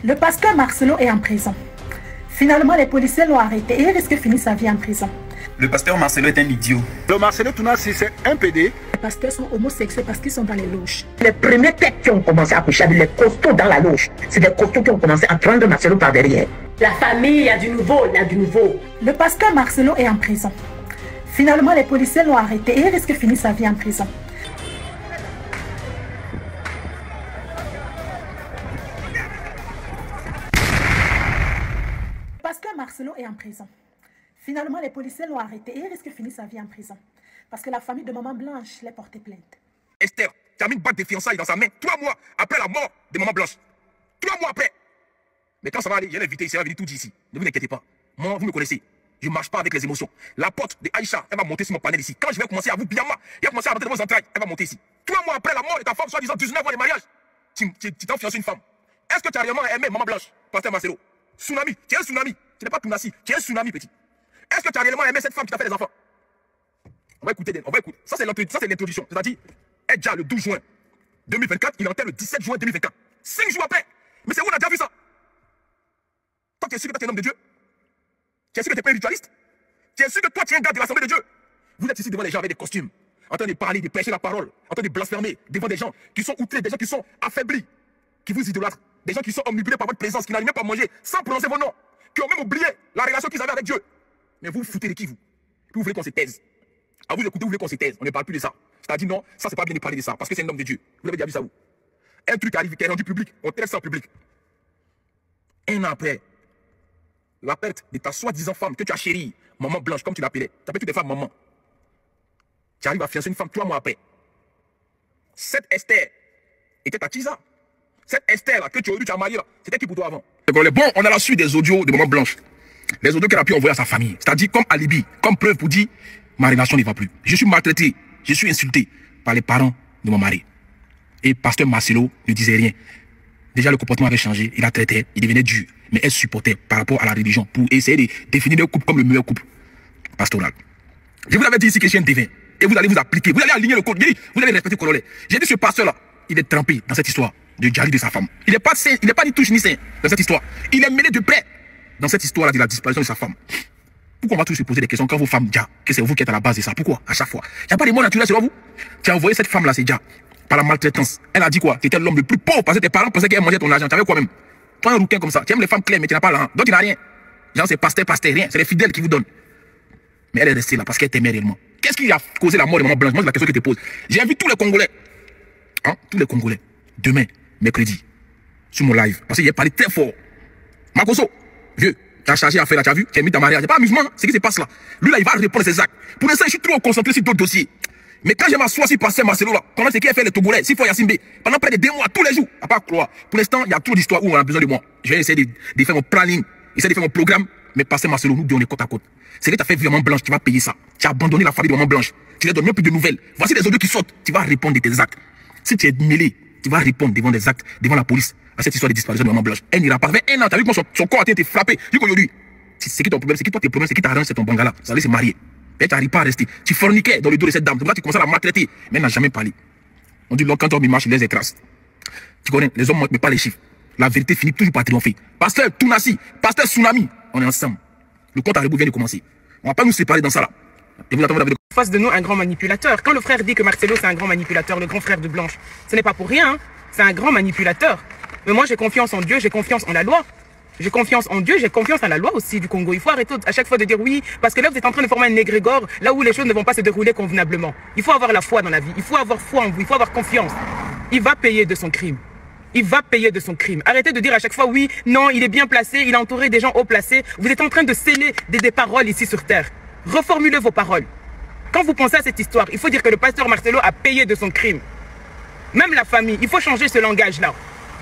Le pasteur Marcelo est en prison. Finalement, les policiers l'ont arrêté et il risque de finir sa vie en prison. Le pasteur Marcelo est un idiot. Le Marcelo Tounassi, c'est un PD. Les pasteurs sont homosexuels parce qu'ils sont dans les loges. Les premiers têtes qui ont commencé à coucher avec les costauds dans la loge, c'est des costauds qui ont commencé à prendre Marcelo par derrière. La famille, il y a du nouveau, il y a du nouveau. Le pasteur Marcelo est en prison. Finalement, les policiers l'ont arrêté et il risque de finir sa vie en prison. Le pasteur Marcelo est en prison. Finalement, les policiers l'ont arrêté et il risque de finir sa vie en prison. Parce que la famille de Maman Blanche l'a porté plainte. Esther, tu as mis une bague de fiançailles dans sa main 3 mois après la mort de Maman Blanche. 3 mois après. Mais quand ça va aller, je vais l'inviter ici, elle va venir tout dire ici. Ne vous inquiétez pas. Moi, vous me connaissez. Je ne marche pas avec les émotions. La porte de Aïcha, elle va monter sur mon panel ici. Quand je vais commencer à vous biyama, elle va commencer à rentrer dans vos entrailles, elle va monter ici. 3 mois après la mort de ta femme, soi-disant 19 ans de mariage, tu t'as fiancé une femme. Est-ce que tu as réellement aimé Maman Blanche, pasteur Marcelo? Tsunami, tu es un tsunami. Tu n'es pas Tounassi, tu es un tsunami, petit. Est-ce que tu as réellement aimé cette femme qui t'a fait des enfants? On va écouter, on va écouter. Ça, c'est l'introduction. C'est-à-dire, Edja, le 12 juin 2024, il enterre le 17 juin 2024. 5 jours après. Mais c'est où on a déjà vu ça? Toi, tu es sûr que tu es un homme de Dieu? Tu es sûr que tu n'es pas un ritualiste? Tu es sûr que toi, tu es un gars de l'Assemblée de Dieu? Vous êtes ici devant les gens avec des costumes, en train de parler, de prêcher la parole, en train de blasphémer devant des gens qui sont outrés, des gens qui sont affaiblis, qui vous idolâtrent, des gens qui sont omnibulés par votre présence, qui n'arrivent même pas à manger sans prononcer vos noms, qui ont même oublié la relation qu'ils avaient avec Dieu. Mais vous vous foutez de qui, vous? Puis vous voulez qu'on se taise. À vous écouter, vous voulez qu'on se taise. On ne parle plus de ça. C'est-à-dire, non, ça, c'est pas bien de parler de ça, parce que c'est un homme de Dieu. Vous l'avez déjà vu ça, vous? Un truc arrive qui est rendu public, on traite ça en public. Un an après, la perte de ta soi-disant femme que tu as chérie, Maman Blanche, comme tu l'appelais. Tu appelles toutes les femmes maman. Tu arrives à fiancer une femme 3 mois après. Cette Esther était ta Tisa. Cette Esther-là que tu as mariée, c'était qui pour toi avant? Bon, on a la suite des audios de Maman Blanche. Les audios qu'elle a pu envoyer à sa famille. C'est-à-dire comme alibi, comme preuve pour dire ma relation ne va plus. Je suis maltraité, je suis insulté par les parents de mon mari. Et pasteur Marcelo ne disait rien. Déjà, le comportement avait changé, il a traité, il devenait dur. Mais elle supportait par rapport à la religion pour essayer de définir le couple comme le meilleur couple pastoral. Je vous l'avais dit ici que je suis un divin. Et vous allez vous appliquer, vous allez aligner le code, vous allez respecter le corollaire. J'ai dit ce pasteur-là, il est trempé dans cette histoire de Djali de sa femme. Il n'est pas saint, il n'est pas ni touche ni saint dans cette histoire. Il est mêlé de près dans cette histoire-là de la disparition de sa femme. Pourquoi on va tous se poser des questions quand vos femmes Dja, que c'est vous qui êtes à la base de ça? Pourquoi? À chaque fois. Il n'y a pas de mots naturels selon vous? Tu as envoyé cette femme-là, c'est Dja, par la maltraitance. Elle a dit quoi? Tu étais l'homme le plus pauvre parce que tes parents pensaient qu'elle mangeait ton argent. Tu avais quoi même? Toi, un rouquin comme ça. Tu aimes les femmes claires, mais tu n'as pas l'argent. Donc tu n'as rien. Genre, c'est pasteur, rien. C'est les fidèles qui vous donnent. Mais elle est restée là parce qu'elle t'aimait réellement. Qu'est-ce qui a causé la mort de Maman Blanche? Moi, c'est la question que je te pose. J'ai invité tous les Congolais. Hein? Tous les Congolais. Demain, mercredi, sur mon live. Parce qu'il a parlé très fort. Makoso, vieux, tu as chargé à faire là, tu as vu? Tu as mis ta mariage. C'est pas amusement, c'est ce qui se passe là. Lui là, il va répondre à ses actes. Pour l'instant, je suis trop concentré sur d'autres dossiers. Mais quand je m'assois sur pasteur Marcelo là, comment c'est qu'il a fait les Togolais, s'il faut Yassimbe, pendant près de 2 mois, tous les jours, à pas croire. Pour l'instant, il y a trop d'histoires où on a besoin de moi. Je vais essayer de faire mon planning, essayer de faire mon programme, mais pasteur Marcelo, nous deux, on est côte à côte. C'est que tu as fait Maman Blanche, tu vas payer ça. Tu as abandonné la famille de Maman Blanche. Tu ne donnes même plus de nouvelles. Voici les audios qui sortent. Tu vas répondre de tes actes. Si tu es mêlé, tu vas répondre devant des actes, devant la police, à cette histoire de disparition de Maman Blanche. Elle n'ira pas. 1 an, tu as vu comment son corps a été frappé. Jusqu'aujourd'hui. C'est qui ton problème? C'est qui toi tes problèmes? C'est qui t'arrange? C'est ton bangala. Ça allait se marier. Et tu n'arrives pas à rester. Tu forniquais dans le dos de cette dame. Donc là, tu commences à la maltraiter. Mais elle n'a jamais parlé. On dit, quand on marche, il laisse des traces. Tu connais, les hommes ne manquent pas les chiffres. La vérité finit toujours par triompher. Pasteur Tounassi, pasteur Tsunami, on est ensemble. Le compte à rebours vient de commencer. On ne va pas nous séparer dans ça là. Et vous attendez avec face de nous un grand manipulateur. Quand le frère dit que Marcelo c'est un grand manipulateur, le grand frère de Blanche, ce n'est pas pour rien. Hein. C'est un grand manipulateur. Mais moi j'ai confiance en Dieu, j'ai confiance en la loi. J'ai confiance en Dieu, j'ai confiance en la loi aussi du Congo. Il faut arrêter à chaque fois de dire oui, parce que là vous êtes en train de former un égrégore, là où les choses ne vont pas se dérouler convenablement. Il faut avoir la foi dans la vie, il faut avoir foi en vous, il faut avoir confiance. Il va payer de son crime. Il va payer de son crime. Arrêtez de dire à chaque fois oui, non, il est bien placé, il est entouré des gens haut placés. Vous êtes en train de sceller des paroles ici sur terre. Reformulez vos paroles. Quand vous pensez à cette histoire, il faut dire que le pasteur Marcelo a payé de son crime. Même la famille, il faut changer ce langage-là.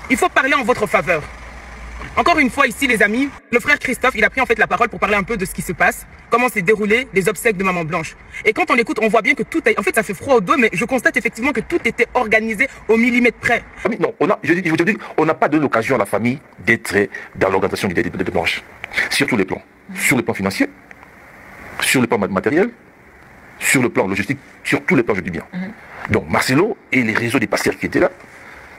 Il faut parler en votre faveur. Encore une fois ici les amis, le frère Christophe, il a pris en fait la parole pour parler un peu de ce qui se passe, comment s'est déroulé les obsèques de Maman Blanche. Et quand on l'écoute, on voit bien que tout a... En fait ça fait froid au dos, mais je constate effectivement que tout était organisé au millimètre près. Non, je vous dis, on n'a pas donné l'occasion à la famille d'être dans l'organisation du deuil de Blanche. Sur tous les plans. Sur le plan financier, sur le plan matériel, sur le plan logistique, sur tous les plans, je dis bien. Donc Marcelo et les réseaux des pasteurs qui étaient là,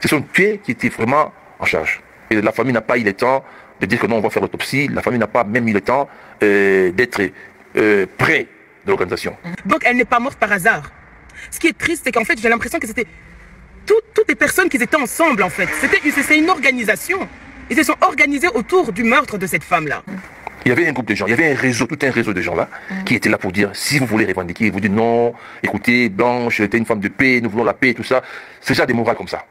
ce sont eux qui étaient vraiment en charge. Et la famille n'a pas eu le temps de dire que non, on va faire l'autopsie. La famille n'a pas même eu le temps d'être près de l'organisation. Donc elle n'est pas morte par hasard. Ce qui est triste, c'est qu'en fait, j'ai l'impression que c'était toutes les personnes qui étaient ensemble, en fait. C'est une organisation. Ils se sont organisés autour du meurtre de cette femme-là. Il y avait un groupe de gens, il y avait un réseau, tout un réseau de gens là, qui étaient là pour dire, si vous voulez revendiquer, vous dites non, écoutez, Blanche était une femme de paix, nous voulons la paix, tout ça. C'est ça des morales comme ça.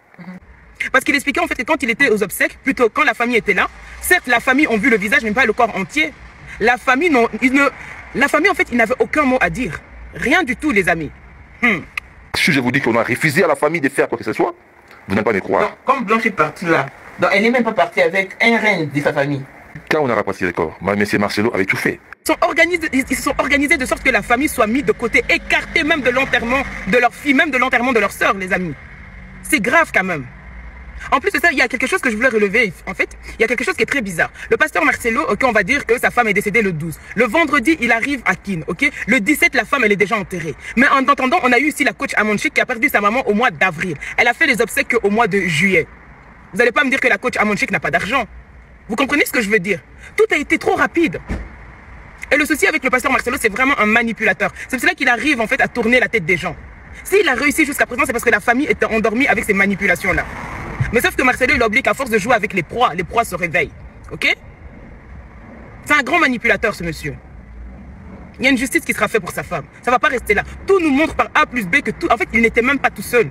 Parce qu'il expliquait en fait que quand il était aux obsèques, plutôt quand la famille était là, certes la famille ont vu le visage, mais pas le corps entier. La famille, en fait, ils n'avaient aucun mot à dire. Rien du tout, les amis. Si je vous dis qu'on a refusé à la famille de faire quoi que ce soit, vous n'allez pas me croire. Donc, comme Blanche est partie là, donc elle n'est même pas partie avec un reine de sa famille. Quand on a rapatrié le corps, M. Marcelo avait tout fait. Ils se sont organisés de sorte que la famille soit mise de côté, écartée même de l'enterrement de leur fille, même de l'enterrement de leur sœur, les amis. C'est grave quand même. En plus de ça, il y a quelque chose que je voulais relever. En fait, il y a quelque chose qui est très bizarre. Le pasteur Marcelo, ok, on va dire que sa femme est décédée le 12. Le vendredi, il arrive à Kin, ok. Le 17, la femme, elle est déjà enterrée. Mais en attendant, on a eu ici la coach Amonchik qui a perdu sa maman au mois d'avril. Elle a fait les obsèques au mois de juillet. Vous n'allez pas me dire que la coach Amonchik n'a pas d'argent. Vous comprenez ce que je veux dire? Tout a été trop rapide. Et le souci avec le pasteur Marcelo, c'est vraiment un manipulateur. C'est pour cela qu'il arrive en fait à tourner la tête des gens. S'il a réussi jusqu'à présent, c'est parce que la famille était endormie avec ces manipulations-là. Mais sauf que Marcelo, il oublie qu'à force de jouer avec les proies se réveillent. Ok? C'est un grand manipulateur, ce monsieur. Il y a une justice qui sera faite pour sa femme. Ça ne va pas rester là. Tout nous montre par A plus B que tout... En fait, il n'était même pas tout seul.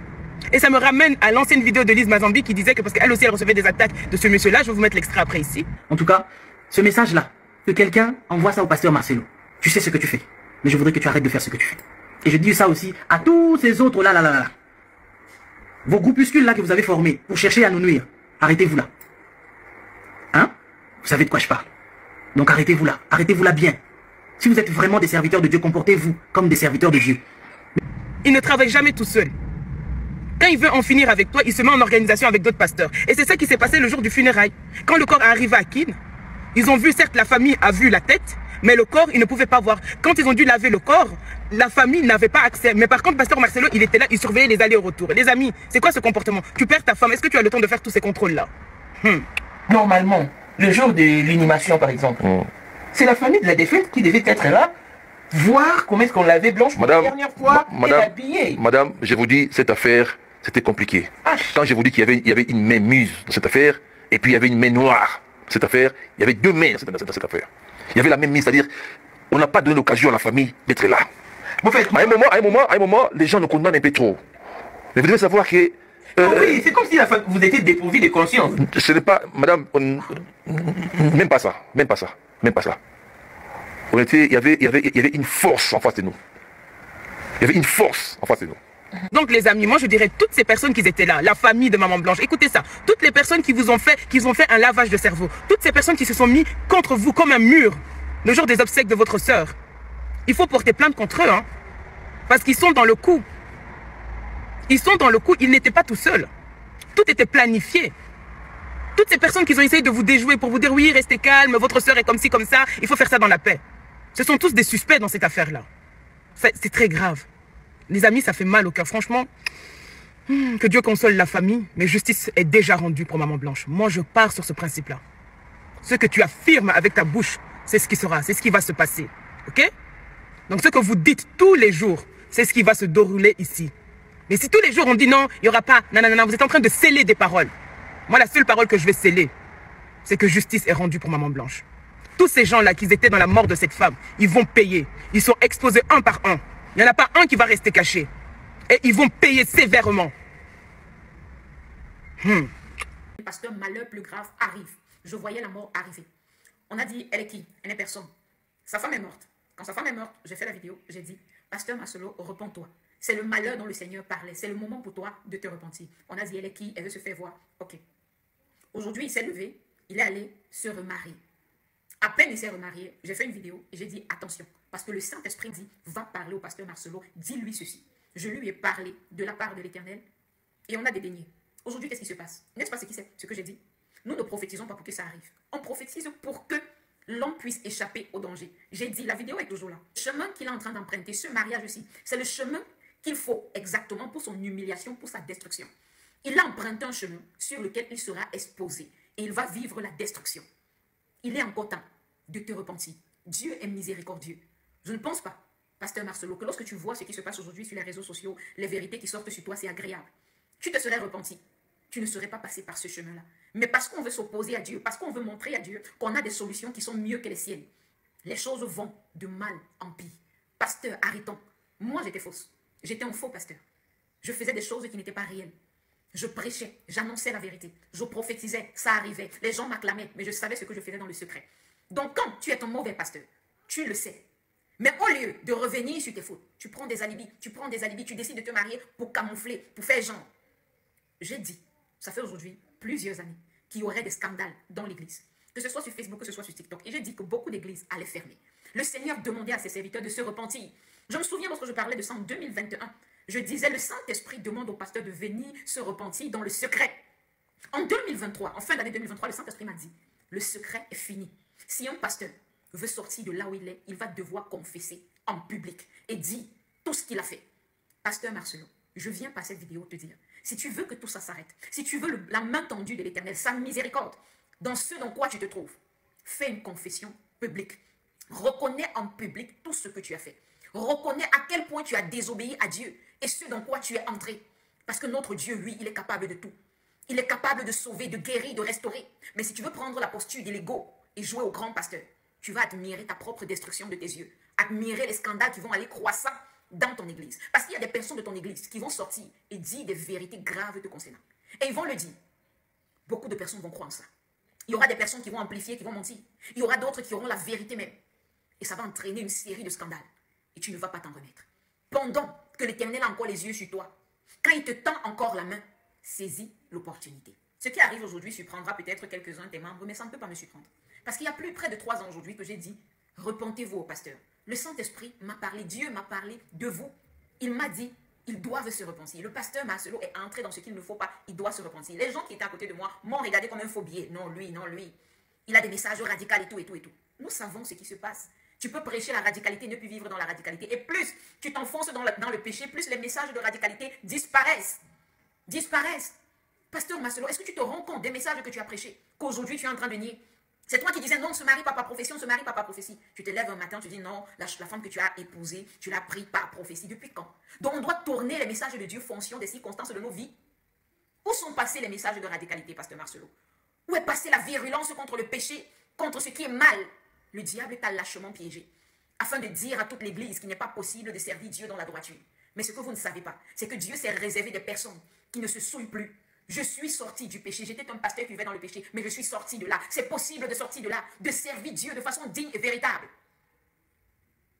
Et ça me ramène à l'ancienne vidéo de Lise Mazambi qui disait que parce qu'elle aussi, elle recevait des attaques de ce monsieur-là. Je vais vous mettre l'extrait après ici. En tout cas, ce message-là, que quelqu'un envoie ça au pasteur Marcelo. Tu sais ce que tu fais. Mais je voudrais que tu arrêtes de faire ce que tu fais. Et je dis ça aussi à tous ces autres là. Vos groupuscules là que vous avez formés pour chercher à nous nuire. Arrêtez-vous là. Hein? Vous savez de quoi je parle. Donc arrêtez-vous là. Arrêtez-vous là bien. Si vous êtes vraiment des serviteurs de Dieu, comportez-vous comme des serviteurs de Dieu. Il ne travaille jamais tout seul. Quand il veut en finir avec toi, il se met en organisation avec d'autres pasteurs. Et c'est ça qui s'est passé le jour du funérail. Quand le corps est arrivé à Kin, ils ont vu, certes, la famille a vu la tête, mais le corps, ils ne pouvaient pas voir. Quand ils ont dû laver le corps, la famille n'avait pas accès. Mais par contre, pasteur Marcelo, il était là, il surveillait les allers-retours. Les amis, c'est quoi ce comportement? Tu perds ta femme, est-ce que tu as le temps de faire tous ces contrôles-là? Normalement, le jour de l'inhumation, par exemple, c'est la famille de la défunte qui devait être là, voir comment est-ce qu'on l'avait Blanche pour la dernière fois et l'habiller. Madame, je vous dis, cette affaire, c'était compliqué. Quand je vous dis qu'il y avait une main muse dans cette affaire, et puis il y avait une main noire dans cette affaire, il y avait deux mains dans cette affaire. Il y avait la même mise, c'est-à-dire, on n'a pas donné l'occasion à la famille d'être là. En fait, à un moment, les gens nous condamnent un peu trop. Mais vous devez savoir que... oui, c'est comme si vous étiez dépourvu de conscience. Ce n'est pas, madame, même pas ça. Il y avait une force en face de nous. Il y avait une force en face de nous. Donc les amis, moi je dirais toutes ces personnes qui étaient là, la famille de Maman Blanche, écoutez ça, toutes les personnes qui ont fait un lavage de cerveau, toutes ces personnes qui se sont mis contre vous comme un mur le jour des obsèques de votre sœur, il faut porter plainte contre eux, hein, parce qu'ils sont dans le coup. Ils sont dans le coup, ils n'étaient pas tout seuls. Tout était planifié. Toutes ces personnes qui ont essayé de vous déjouer pour vous dire oui, restez calme, votre sœur est comme ci, comme ça, il faut faire ça dans la paix. Ce sont tous des suspects dans cette affaire-là. C'est très grave. Les amis, ça fait mal au cœur, franchement. Que Dieu console la famille, mais justice est déjà rendue pour Maman Blanche. Moi, je pars sur ce principe-là. Ce que tu affirmes avec ta bouche, c'est ce qui sera, c'est ce qui va se passer. Ok? Donc ce que vous dites tous les jours, c'est ce qui va se dérouler ici. Mais si tous les jours on dit non, il n'y aura pas, non, vous êtes en train de sceller des paroles. Moi, la seule parole que je vais sceller, c'est que justice est rendue pour Maman Blanche. Tous ces gens-là qui étaient dans la mort de cette femme, ils vont payer. Ils sont exposés un par un. Il n'y en a pas un qui va rester caché. Et ils vont payer sévèrement. Le pasteur, malheur plus grave arrive. Je voyais la mort arriver. On a dit, elle est qui? Elle n'est personne. Sa femme est morte. Quand sa femme est morte, j'ai fait la vidéo, j'ai dit, pasteur Marcelo, repens-toi. C'est le malheur dont le Seigneur parlait. C'est le moment pour toi de te repentir. On a dit, elle est qui? Elle veut se faire voir. Ok. Aujourd'hui, il s'est levé. Il est allé se remarier. À peine il s'est remarié, j'ai fait une vidéo et j'ai dit, attention. Parce que le Saint-Esprit dit, va parler au pasteur Marcelo, dis-lui ceci. Je lui ai parlé de la part de l'Éternel et on a dédaigné. Aujourd'hui, qu'est-ce qui se passe? N'est-ce pas ce que j'ai dit? Nous ne prophétisons pas pour que ça arrive. On prophétise pour que l'homme puisse échapper au danger. J'ai dit, la vidéo est toujours là. Le chemin qu'il est en train d'emprunter, ce mariage aussi, c'est le chemin qu'il faut exactement pour son humiliation, pour sa destruction. Il a emprunté un chemin sur lequel il sera exposé. et il va vivre la destruction. Il est encore temps de te repentir. Dieu est miséricordieux. Je ne pense pas, pasteur Marcelo, que lorsque tu vois ce qui se passe aujourd'hui sur les réseaux sociaux, les vérités qui sortent sur toi, c'est agréable. Tu te serais repenti. Tu ne serais pas passé par ce chemin-là. Mais parce qu'on veut s'opposer à Dieu, parce qu'on veut montrer à Dieu qu'on a des solutions qui sont mieux que les siennes, les choses vont de mal en pire. Pasteur, arrêtons. Moi, j'étais fausse. J'étais un faux pasteur. Je faisais des choses qui n'étaient pas réelles. Je prêchais, j'annonçais la vérité. Je prophétisais, ça arrivait. Les gens m'acclamaient, mais je savais ce que je faisais dans le secret. Donc, quand tu es un mauvais pasteur, tu le sais. Mais au lieu de revenir sur tes fautes, tu prends des alibis, tu décides de te marier pour camoufler, pour faire genre. J'ai dit, ça fait aujourd'hui plusieurs années, qu'il y aurait des scandales dans l'église. Que ce soit sur Facebook, que ce soit sur TikTok. Et j'ai dit que beaucoup d'églises allaient fermer. Le Seigneur demandait à ses serviteurs de se repentir. Je me souviens lorsque je parlais de ça en 2021, je disais le Saint-Esprit demande au pasteur de venir se repentir dans le secret. En 2023, en fin d'année 2023, le Saint-Esprit m'a dit, le secret est fini. Si un pasteur veut sortir de là où il va devoir confesser en public et dire tout ce qu'il a fait. Pasteur Marcelo, je viens par cette vidéo te dire, si tu veux que tout ça s'arrête, si tu veux la main tendue de l'Éternel, sa miséricorde, dans ce dans quoi tu te trouves, fais une confession publique. Reconnais en public tout ce que tu as fait. Reconnais à quel point tu as désobéi à Dieu et ce dans quoi tu es entré. Parce que notre Dieu, lui, il est capable de tout. Il est capable de sauver, de guérir, de restaurer. Mais si tu veux prendre la posture de l'ego et jouer au grand pasteur, tu vas admirer ta propre destruction de tes yeux. Admirer les scandales qui vont aller croissant dans ton église. Parce qu'il y a des personnes de ton église qui vont sortir et dire des vérités graves te concernant. Et ils vont le dire. Beaucoup de personnes vont croire en ça. Il y aura des personnes qui vont amplifier, qui vont mentir. Il y aura d'autres qui auront la vérité même. Et ça va entraîner une série de scandales. Et tu ne vas pas t'en remettre. Pendant que l'Éternel a encore les yeux sur toi, quand il te tend encore la main, saisis l'opportunité. Ce qui arrive aujourd'hui surprendra peut-être quelques-uns de tes membres, mais ça ne peut pas me surprendre. Parce qu'il y a plus près de 3 ans aujourd'hui que j'ai dit, repentez-vous au pasteur. Le Saint-Esprit m'a parlé, Dieu m'a parlé de vous. Il m'a dit, ils doivent se repentir. Le pasteur Marcelo est entré dans ce qu'il ne faut pas, il doit se repentir. Les gens qui étaient à côté de moi m'ont regardé comme un faux billet. Non, lui, non, lui. Il a des messages radicaux et tout, et tout, et tout. Nous savons ce qui se passe. Tu peux prêcher la radicalité, ne plus vivre dans la radicalité. Et plus tu t'enfonces dans le péché, plus les messages de radicalité disparaissent. Disparaissent. Pasteur Marcelo, est-ce que tu te rends compte des messages que tu as prêchés, qu'aujourd'hui tu es en train de nier? C'est toi qui disais non, on ne se marie pas par prophétie, on se marie pas par prophétie. Tu te lèves un matin, tu dis non, la femme que tu as épousée, tu l'as pris par prophétie. Depuis quand? Donc on doit tourner les messages de Dieu fonction des circonstances de nos vies. Où sont passés les messages de radicalité, pasteur Marcelo? Où est passée la virulence contre le péché, contre ce qui est mal? Le diable t'a lâchement piégé, afin de dire à toute l'église qu'il n'est pas possible de servir Dieu dans la droiture. Mais ce que vous ne savez pas, c'est que Dieu s'est réservé des personnes qui ne se souillent plus. Je suis sorti du péché. J'étais un pasteur qui vivait dans le péché, mais je suis sorti de là. C'est possible de sortir de là, de servir Dieu de façon digne et véritable.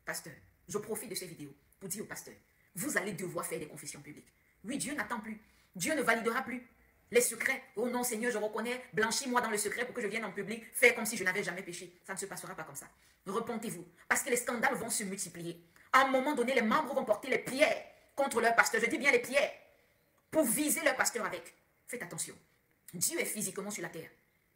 Pasteur, je profite de ces vidéos pour dire au pasteur, vous allez devoir faire des confessions publiques. Oui, Dieu n'attend plus. Dieu ne validera plus les secrets. Oh non, Seigneur, je reconnais, blanchis-moi dans le secret pour que je vienne en public, faire comme si je n'avais jamais péché. Ça ne se passera pas comme ça. Repentez-vous, parce que les scandales vont se multiplier. À un moment donné, les membres vont porter les pierres contre leur pasteur. Je dis bien les pierres, pour viser leur pasteur avec. Faites attention. Dieu est physiquement sur la terre.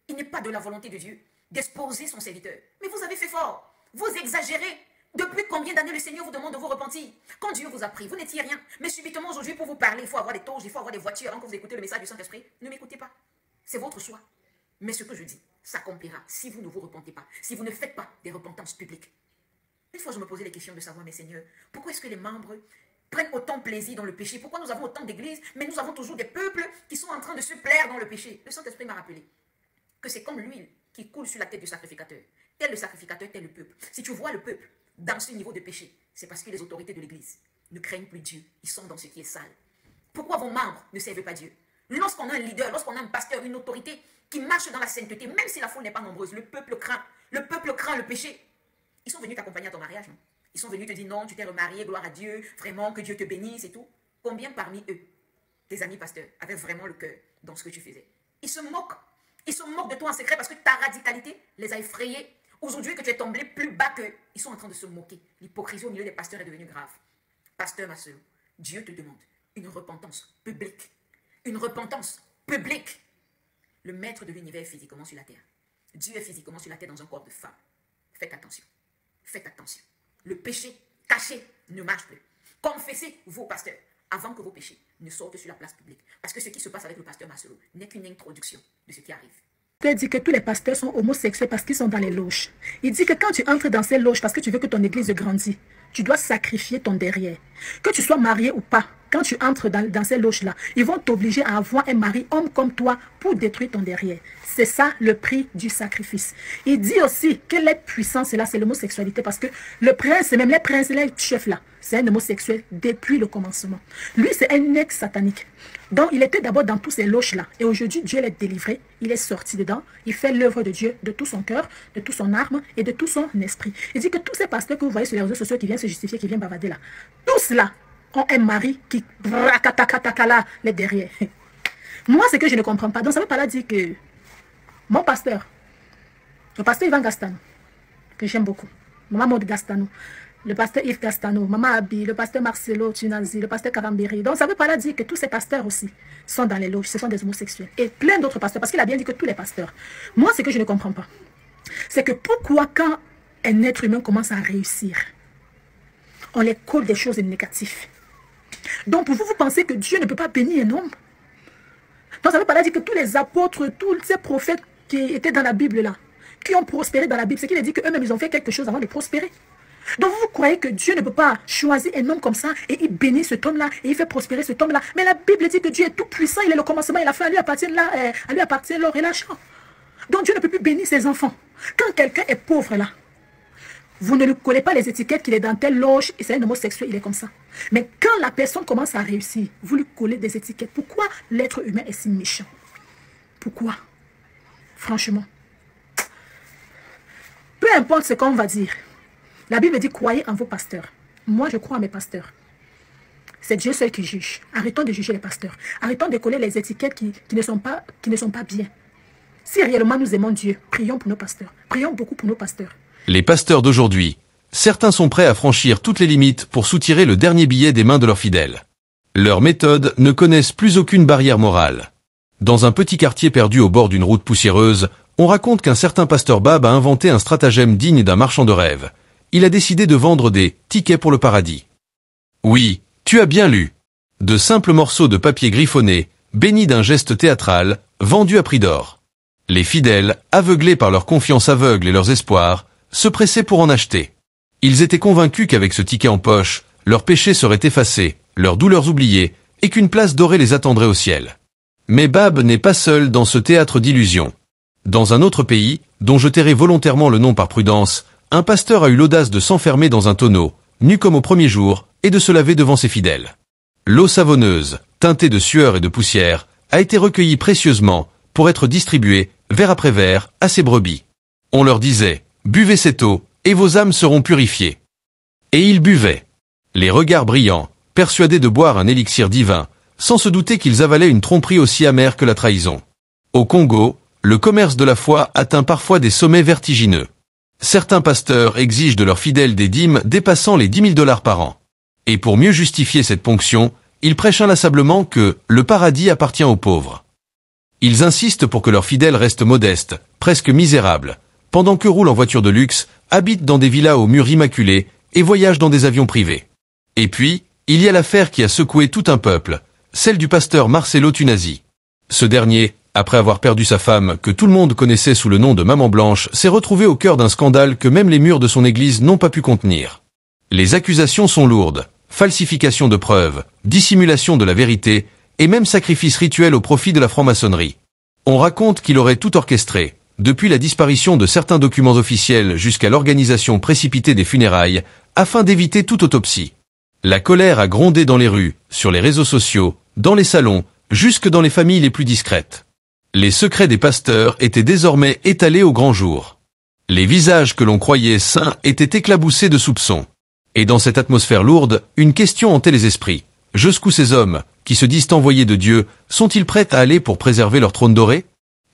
Il n'est pas de la volonté de Dieu d'exposer son serviteur. Mais vous avez fait fort. Vous exagérez. Depuis combien d'années le Seigneur vous demande de vous repentir? Quand Dieu vous a pris, vous n'étiez rien. Mais subitement aujourd'hui, pour vous parler, il faut avoir des toges, il faut avoir des voitures. Avant que vous écoutez le message du Saint-Esprit, ne m'écoutez pas. C'est votre choix. Mais ce que je dis s'accomplira si vous ne vous repentez pas, si vous ne faites pas des repentances publiques. Une fois, je me posais les questions de savoir, mais Seigneur, pourquoi est-ce que les membres prennent autant plaisir dans le péché? Pourquoi nous avons autant d'églises, mais nous avons toujours des peuples qui sont en train de se plaire dans le péché? Le Saint-Esprit m'a rappelé que c'est comme l'huile qui coule sur la tête du sacrificateur. Tel le sacrificateur, tel le peuple. Si tu vois le peuple dans ce niveau de péché, c'est parce que les autorités de l'église ne craignent plus Dieu. Ils sont dans ce qui est sale. Pourquoi vos membres ne servent pas Dieu? Lorsqu'on a un leader, lorsqu'on a un pasteur, une autorité qui marche dans la sainteté, même si la foule n'est pas nombreuse, le peuple craint le péché. Ils sont venus t'accompagner à ton mariage, non? Ils sont venus te dire non, tu t'es remarié, gloire à Dieu, vraiment, que Dieu te bénisse et tout. Combien parmi eux, tes amis pasteurs, avaient vraiment le cœur dans ce que tu faisais? Ils se moquent. Ils se moquent de toi en secret parce que ta radicalité les a effrayés. Aujourd'hui que tu es tombé plus bas qu'eux, ils sont en train de se moquer. L'hypocrisie au milieu des pasteurs est devenue grave. Pasteur Marcelo, Dieu te demande une repentance publique. Une repentance publique. Le maître de l'univers est physiquement sur la terre. Dieu est physiquement sur la terre dans un corps de femme. Faites attention. Faites attention. Le péché caché ne marche plus. Confessez vos pasteurs avant que vos péchés ne sortent sur la place publique. Parce que ce qui se passe avec le pasteur Marcelo n'est qu'une introduction de ce qui arrive. Il dit que tous les pasteurs sont homosexuels parce qu'ils sont dans les loges. Il dit que quand tu entres dans ces loges parce que tu veux que ton église grandisse, tu dois sacrifier ton derrière. Que tu sois marié ou pas, quand tu entres dans ces loges-là, ils vont t'obliger à avoir un mari homme comme toi pour détruire ton derrière. C'est ça le prix du sacrifice. Il dit aussi que les puissances, là, c'est l'homosexualité parce que le prince, même les princes, les chefs là, c'est un homosexuel depuis le commencement. Lui, c'est un ex-satanique. Donc, il était d'abord dans tous ces loges-là. Et aujourd'hui, Dieu l'a délivré. Il est sorti dedans. Il fait l'œuvre de Dieu de tout son cœur, de tout son âme et de tout son esprit. Il dit que tous ces pasteurs que vous voyez sur les réseaux sociaux qui viennent se justifier, qui viennent bavader là, tous là ont un mari qui là, les derrière. Moi, c'est que je ne comprends pas. Donc, ça ne veut pas là dire que mon pasteur, le pasteur Ivan Gastano, que j'aime beaucoup, Maman Maud Gastano, le pasteur Yves Gastano, Maman Abi, le pasteur Marcelo Tunazi, le pasteur Karambiri. Donc ça ne veut pas là dire que tous ces pasteurs aussi sont dans les loges, ce sont des homosexuels. Et plein d'autres pasteurs, parce qu'il a bien dit que tous les pasteurs. Moi, ce que je ne comprends pas, c'est que pourquoi quand un être humain commence à réussir, on les colle des choses négatives. Donc pour vous, vous pensez que Dieu ne peut pas bénir un homme? Donc ça ne veut pas là dire que tous les apôtres, tous ces prophètes qui étaient dans la Bible là, qui ont prospéré dans la Bible, c'est qu'il a dit qu'eux-mêmes ils ont fait quelque chose avant de prospérer. Donc vous croyez que Dieu ne peut pas choisir un homme comme ça et il bénit cet homme-là et il fait prospérer cet homme-là. Mais la Bible dit que Dieu est tout puissant, il est le commencement, il a fait à lui appartient l'or et l'argent. Donc Dieu ne peut plus bénir ses enfants. Quand quelqu'un est pauvre là, vous ne lui collez pas les étiquettes qu'il est dans telle loge et c'est un homosexuel, il est comme ça. Mais quand la personne commence à réussir, vous lui collez des étiquettes. Pourquoi l'être humain est si méchant? Pourquoi? Franchement. Peu importe ce qu'on va dire. La Bible dit, croyez en vos pasteurs. Moi, je crois en mes pasteurs. C'est Dieu seul qui juge. Arrêtons de juger les pasteurs. Arrêtons de coller les étiquettes qui ne sont pas bien. Si réellement nous aimons Dieu, prions pour nos pasteurs. Prions beaucoup pour nos pasteurs. Les pasteurs d'aujourd'hui, certains sont prêts à franchir toutes les limites pour soutirer le dernier billet des mains de leurs fidèles. Leurs méthodes ne connaissent plus aucune barrière morale. Dans un petit quartier perdu au bord d'une route poussiéreuse, on raconte qu'un certain pasteur Bab a inventé un stratagème digne d'un marchand de rêve. Il a décidé de vendre des tickets pour le paradis. Oui, tu as bien lu. De simples morceaux de papier griffonné, bénis d'un geste théâtral, vendus à prix d'or. Les fidèles, aveuglés par leur confiance aveugle et leurs espoirs, se pressaient pour en acheter. Ils étaient convaincus qu'avec ce ticket en poche, leurs péchés seraient effacés, leurs douleurs oubliées, et qu'une place dorée les attendrait au ciel. Mais Bab n'est pas seul dans ce théâtre d'illusions. Dans un autre pays, dont je tairai volontairement le nom par prudence, un pasteur a eu l'audace de s'enfermer dans un tonneau, nu comme au premier jour, et de se laver devant ses fidèles. L'eau savonneuse, teintée de sueur et de poussière, a été recueillie précieusement pour être distribuée, verre après verre, à ses brebis. On leur disait « Buvez cette eau, et vos âmes seront purifiées. » Et ils buvaient. Les regards brillants, persuadés de boire un élixir divin, sans se douter qu'ils avalaient une tromperie aussi amère que la trahison. Au Congo, le commerce de la foi atteint parfois des sommets vertigineux. Certains pasteurs exigent de leurs fidèles des dîmes dépassant les 10 000 $ par an. Et pour mieux justifier cette ponction, ils prêchent inlassablement que le paradis appartient aux pauvres. Ils insistent pour que leurs fidèles restent modestes, presque misérables, pendant que roulent en voiture de luxe, habitent dans des villas aux murs immaculés et voyagent dans des avions privés. Et puis, il y a l'affaire qui a secoué tout un peuple, celle du pasteur Marcelo Tunazi. Ce dernier, après avoir perdu sa femme, que tout le monde connaissait sous le nom de Maman Blanche, s'est retrouvé au cœur d'un scandale que même les murs de son église n'ont pas pu contenir. Les accusations sont lourdes, falsification de preuves, dissimulation de la vérité, et même sacrifice rituel au profit de la franc-maçonnerie. On raconte qu'il aurait tout orchestré, depuis la disparition de certains documents officiels jusqu'à l'organisation précipitée des funérailles, afin d'éviter toute autopsie. La colère a grondé dans les rues, sur les réseaux sociaux, dans les salons, jusque dans les familles les plus discrètes. Les secrets des pasteurs étaient désormais étalés au grand jour. Les visages que l'on croyait saints étaient éclaboussés de soupçons. Et dans cette atmosphère lourde, une question hantait les esprits. Jusqu'où ces hommes, qui se disent envoyés de Dieu, sont-ils prêts à aller pour préserver leur trône doré?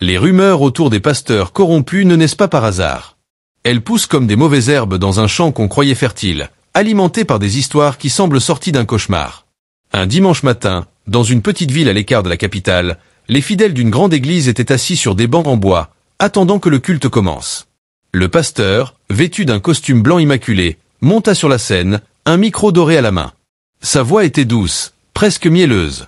Les rumeurs autour des pasteurs corrompus ne naissent pas par hasard. Elles poussent comme des mauvaises herbes dans un champ qu'on croyait fertile, alimentées par des histoires qui semblent sorties d'un cauchemar. Un dimanche matin, dans une petite ville à l'écart de la capitale, les fidèles d'une grande église étaient assis sur des bancs en bois, attendant que le culte commence. Le pasteur, vêtu d'un costume blanc immaculé, monta sur la scène, un micro doré à la main. Sa voix était douce, presque mielleuse.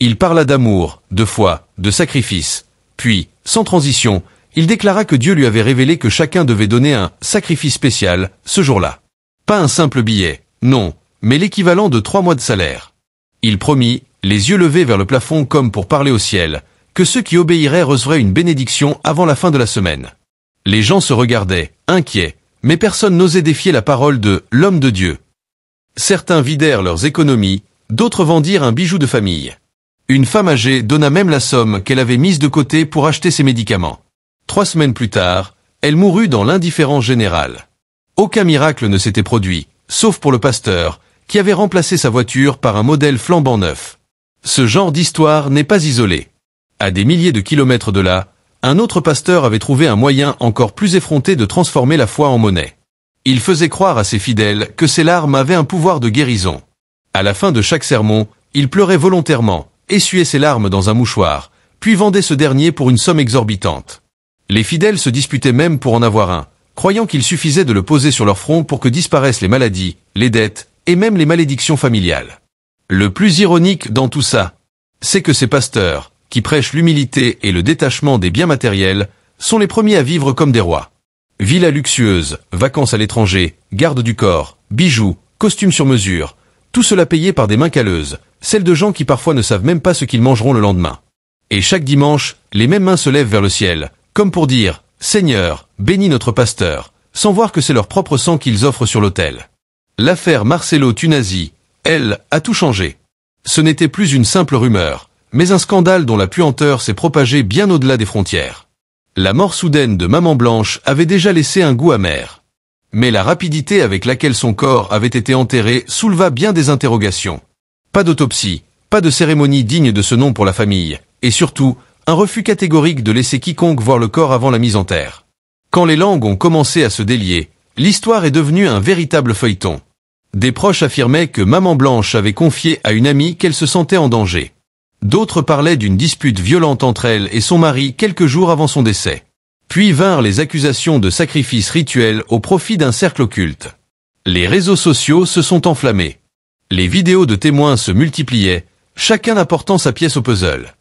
Il parla d'amour, de foi, de sacrifice. Puis, sans transition, il déclara que Dieu lui avait révélé que chacun devait donner un sacrifice spécial ce jour-là. Pas un simple billet, non, mais l'équivalent de 3 mois de salaire. Il promit, les yeux levés vers le plafond comme pour parler au ciel, que ceux qui obéiraient recevraient une bénédiction avant la fin de la semaine. Les gens se regardaient, inquiets, mais personne n'osait défier la parole de l'homme de Dieu. Certains vidèrent leurs économies, d'autres vendirent un bijou de famille. Une femme âgée donna même la somme qu'elle avait mise de côté pour acheter ses médicaments. 3 semaines plus tard, elle mourut dans l'indifférence générale. Aucun miracle ne s'était produit, sauf pour le pasteur, qui avait remplacé sa voiture par un modèle flambant neuf. Ce genre d'histoire n'est pas isolé. À des milliers de kilomètres de là, un autre pasteur avait trouvé un moyen encore plus effronté de transformer la foi en monnaie. Il faisait croire à ses fidèles que ses larmes avaient un pouvoir de guérison. À la fin de chaque sermon, il pleurait volontairement, essuyait ses larmes dans un mouchoir, puis vendait ce dernier pour une somme exorbitante. Les fidèles se disputaient même pour en avoir un, croyant qu'il suffisait de le poser sur leur front pour que disparaissent les maladies, les dettes, et même les malédictions familiales. Le plus ironique dans tout ça, c'est que ces pasteurs, qui prêchent l'humilité et le détachement des biens matériels, sont les premiers à vivre comme des rois. Villas luxueuses, vacances à l'étranger, garde du corps, bijoux, costumes sur mesure, tout cela payé par des mains calleuses, celles de gens qui parfois ne savent même pas ce qu'ils mangeront le lendemain. Et chaque dimanche, les mêmes mains se lèvent vers le ciel, comme pour dire « Seigneur, bénis notre pasteur », sans voir que c'est leur propre sang qu'ils offrent sur l'autel. L'affaire Marcelo Tunasi, elle, a tout changé. Ce n'était plus une simple rumeur, mais un scandale dont la puanteur s'est propagée bien au-delà des frontières. La mort soudaine de Maman Blanche avait déjà laissé un goût amer. Mais la rapidité avec laquelle son corps avait été enterré souleva bien des interrogations. Pas d'autopsie, pas de cérémonie digne de ce nom pour la famille, et surtout, un refus catégorique de laisser quiconque voir le corps avant la mise en terre. Quand les langues ont commencé à se délier, l'histoire est devenue un véritable feuilleton. Des proches affirmaient que Maman Blanche avait confié à une amie qu'elle se sentait en danger. D'autres parlaient d'une dispute violente entre elle et son mari quelques jours avant son décès. Puis vinrent les accusations de sacrifices rituels au profit d'un cercle occulte. Les réseaux sociaux se sont enflammés. Les vidéos de témoins se multipliaient, chacun apportant sa pièce au puzzle.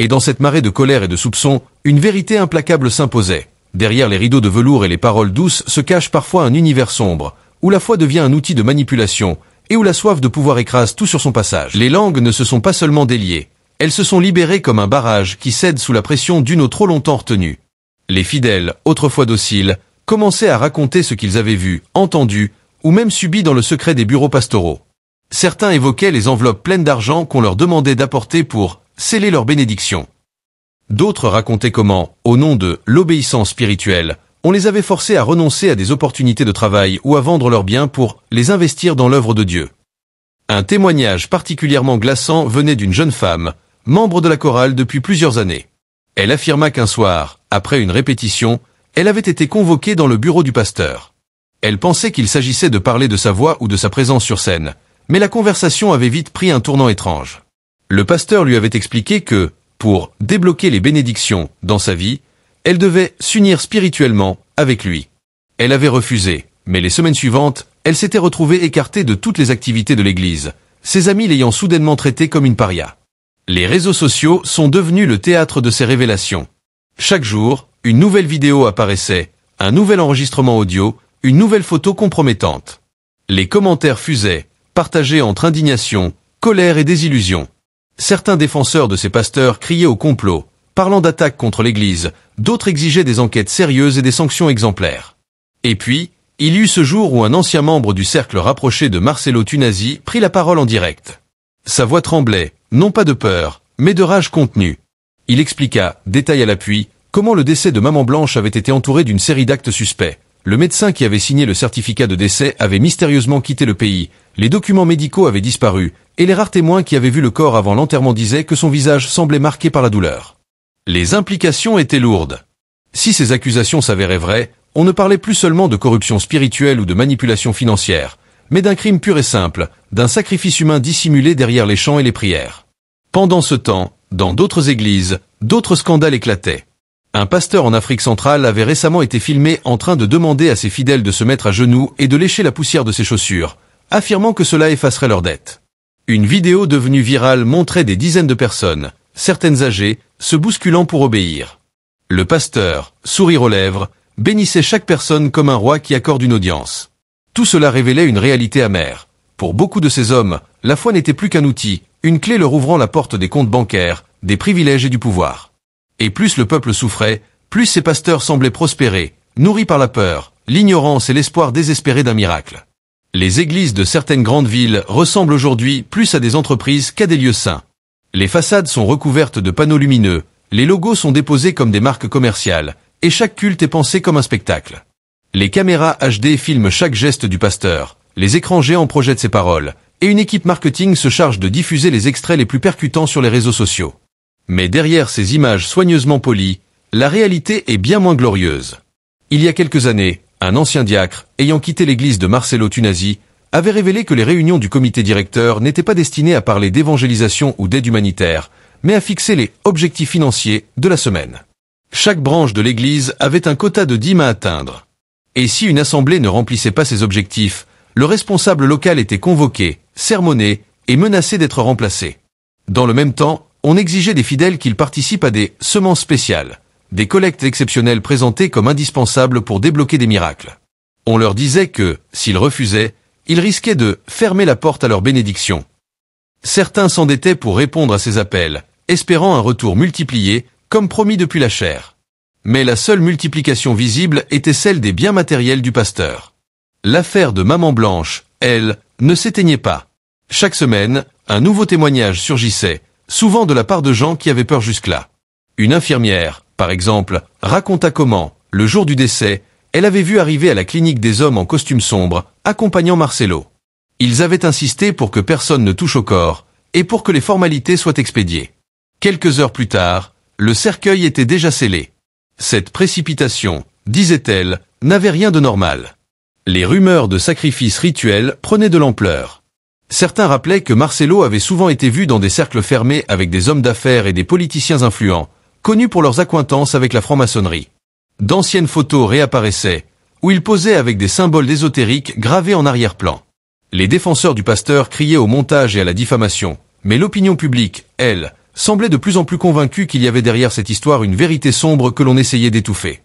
Et dans cette marée de colère et de soupçons, une vérité implacable s'imposait. Derrière les rideaux de velours et les paroles douces se cache parfois un univers sombre, où la foi devient un outil de manipulation, et où la soif de pouvoir écrase tout sur son passage. Les langues ne se sont pas seulement déliées, elles se sont libérées comme un barrage qui cède sous la pression d'une eau trop longtemps retenue. Les fidèles, autrefois dociles, commençaient à raconter ce qu'ils avaient vu, entendu, ou même subi dans le secret des bureaux pastoraux. Certains évoquaient les enveloppes pleines d'argent qu'on leur demandait d'apporter pour sceller leur bénédiction. D'autres racontaient comment, au nom de l'obéissance spirituelle, on les avait forcés à renoncer à des opportunités de travail ou à vendre leurs biens pour les investir dans l'œuvre de Dieu. Un témoignage particulièrement glaçant venait d'une jeune femme, membre de la chorale depuis plusieurs années. Elle affirma qu'un soir, après une répétition, elle avait été convoquée dans le bureau du pasteur. Elle pensait qu'il s'agissait de parler de sa voix ou de sa présence sur scène, mais la conversation avait vite pris un tournant étrange. Le pasteur lui avait expliqué que, pour débloquer les bénédictions dans sa vie, elle devait s'unir spirituellement avec lui. Elle avait refusé, mais les semaines suivantes, elle s'était retrouvée écartée de toutes les activités de l'église, ses amis l'ayant soudainement traitée comme une paria. Les réseaux sociaux sont devenus le théâtre de ces révélations. Chaque jour, une nouvelle vidéo apparaissait, un nouvel enregistrement audio, une nouvelle photo compromettante. Les commentaires fusaient, partagés entre indignation, colère et désillusion. Certains défenseurs de ces pasteurs criaient au complot, parlant d'attaques contre l'Église, d'autres exigeaient des enquêtes sérieuses et des sanctions exemplaires. Et puis, il y eut ce jour où un ancien membre du cercle rapproché de Marcelo Tunasi prit la parole en direct. Sa voix tremblait, non pas de peur, mais de rage contenue. Il expliqua, détail à l'appui, comment le décès de Maman Blanche avait été entouré d'une série d'actes suspects. Le médecin qui avait signé le certificat de décès avait mystérieusement quitté le pays, les documents médicaux avaient disparu, et les rares témoins qui avaient vu le corps avant l'enterrement disaient que son visage semblait marqué par la douleur. Les implications étaient lourdes. Si ces accusations s'avéraient vraies, on ne parlait plus seulement de corruption spirituelle ou de manipulation financière, mais d'un crime pur et simple, d'un sacrifice humain dissimulé derrière les chants et les prières. Pendant ce temps, dans d'autres églises, d'autres scandales éclataient. Un pasteur en Afrique centrale avait récemment été filmé en train de demander à ses fidèles de se mettre à genoux et de lécher la poussière de ses chaussures, affirmant que cela effacerait leurs dettes. Une vidéo devenue virale montrait des dizaines de personnes, certaines âgées, se bousculant pour obéir. Le pasteur, sourire aux lèvres, bénissait chaque personne comme un roi qui accorde une audience. Tout cela révélait une réalité amère. Pour beaucoup de ces hommes, la foi n'était plus qu'un outil, une clé leur ouvrant la porte des comptes bancaires, des privilèges et du pouvoir. Et plus le peuple souffrait, plus ces pasteurs semblaient prospérer, nourris par la peur, l'ignorance et l'espoir désespéré d'un miracle. Les églises de certaines grandes villes ressemblent aujourd'hui plus à des entreprises qu'à des lieux saints. Les façades sont recouvertes de panneaux lumineux, les logos sont déposés comme des marques commerciales, et chaque culte est pensé comme un spectacle. Les caméras HD filment chaque geste du pasteur, les écrans géants projettent ses paroles, et une équipe marketing se charge de diffuser les extraits les plus percutants sur les réseaux sociaux. Mais derrière ces images soigneusement polies, la réalité est bien moins glorieuse. Il y a quelques années, un ancien diacre, ayant quitté l'église de Marcello Tunasi, avait révélé que les réunions du comité directeur n'étaient pas destinées à parler d'évangélisation ou d'aide humanitaire, mais à fixer les objectifs financiers de la semaine. Chaque branche de l'église avait un quota de dîmes à atteindre. Et si une assemblée ne remplissait pas ses objectifs, le responsable local était convoqué, sermonné et menacé d'être remplacé. Dans le même temps, on exigeait des fidèles qu'ils participent à des semences spéciales, des collectes exceptionnelles présentées comme indispensables pour débloquer des miracles. On leur disait que, s'ils refusaient, ils risquaient de fermer la porte à leur bénédiction. Certains s'endettaient pour répondre à ces appels, espérant un retour multiplié, comme promis depuis la chair. Mais la seule multiplication visible était celle des biens matériels du pasteur. L'affaire de Maman Blanche, elle, ne s'éteignait pas. Chaque semaine, un nouveau témoignage surgissait, souvent de la part de gens qui avaient peur jusque-là. Une infirmière, par exemple, raconta comment, le jour du décès, elle avait vu arriver à la clinique des hommes en costume sombre, accompagnant Marcello. Ils avaient insisté pour que personne ne touche au corps, et pour que les formalités soient expédiées. Quelques heures plus tard, le cercueil était déjà scellé. Cette précipitation, disait-elle, n'avait rien de normal. Les rumeurs de sacrifices rituels prenaient de l'ampleur. Certains rappelaient que Marcello avait souvent été vu dans des cercles fermés avec des hommes d'affaires et des politiciens influents, connus pour leurs accointances avec la franc-maçonnerie. D'anciennes photos réapparaissaient, où il posait avec des symboles ésotériques gravés en arrière-plan. Les défenseurs du pasteur criaient au montage et à la diffamation, mais l'opinion publique, elle, semblait de plus en plus convaincue qu'il y avait derrière cette histoire une vérité sombre que l'on essayait d'étouffer.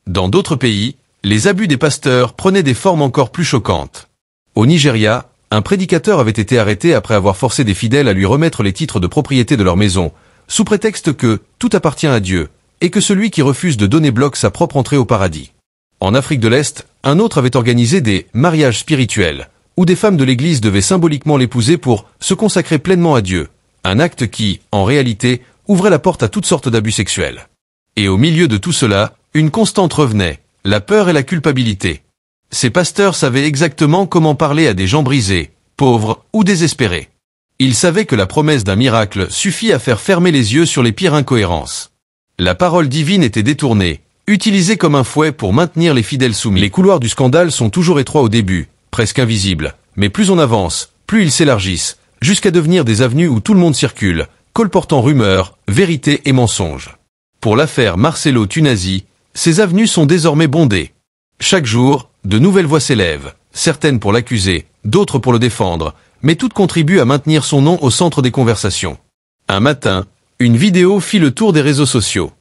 Dans d'autres pays, les abus des pasteurs prenaient des formes encore plus choquantes. Au Nigeria, un prédicateur avait été arrêté après avoir forcé des fidèles à lui remettre les titres de propriété de leur maison, sous prétexte que tout appartient à Dieu, et que celui qui refuse de donner bloque sa propre entrée au paradis. En Afrique de l'Est, un autre avait organisé des mariages spirituels, où des femmes de l'église devaient symboliquement l'épouser pour se consacrer pleinement à Dieu, un acte qui, en réalité, ouvrait la porte à toutes sortes d'abus sexuels. Et au milieu de tout cela, une constante revenait, la peur et la culpabilité. Ces pasteurs savaient exactement comment parler à des gens brisés, pauvres ou désespérés. Ils savaient que la promesse d'un miracle suffit à faire fermer les yeux sur les pires incohérences. La parole divine était détournée, utilisée comme un fouet pour maintenir les fidèles soumis. Les couloirs du scandale sont toujours étroits au début, presque invisibles, mais plus on avance, plus ils s'élargissent, jusqu'à devenir des avenues où tout le monde circule, colportant rumeurs, vérités et mensonges. Pour l'affaire Marcello Tunasi, ces avenues sont désormais bondées. Chaque jour, de nouvelles voix s'élèvent, certaines pour l'accuser, d'autres pour le défendre, mais toutes contribuent à maintenir son nom au centre des conversations. Un matin, une vidéo fit le tour des réseaux sociaux.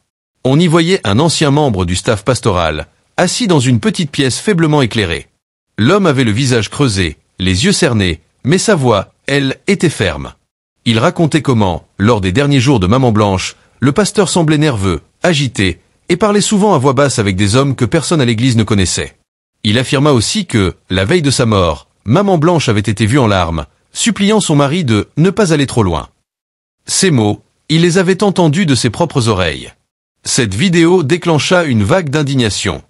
On y voyait un ancien membre du staff pastoral, assis dans une petite pièce faiblement éclairée. L'homme avait le visage creusé, les yeux cernés, mais sa voix, elle, était ferme. Il racontait comment, lors des derniers jours de Maman Blanche, le pasteur semblait nerveux, agité, et parlait souvent à voix basse avec des hommes que personne à l'église ne connaissait. Il affirma aussi que, la veille de sa mort, Maman Blanche avait été vue en larmes, suppliant son mari de ne pas aller trop loin. Ces mots, il les avait entendus de ses propres oreilles. Cette vidéo déclencha une vague d'indignation.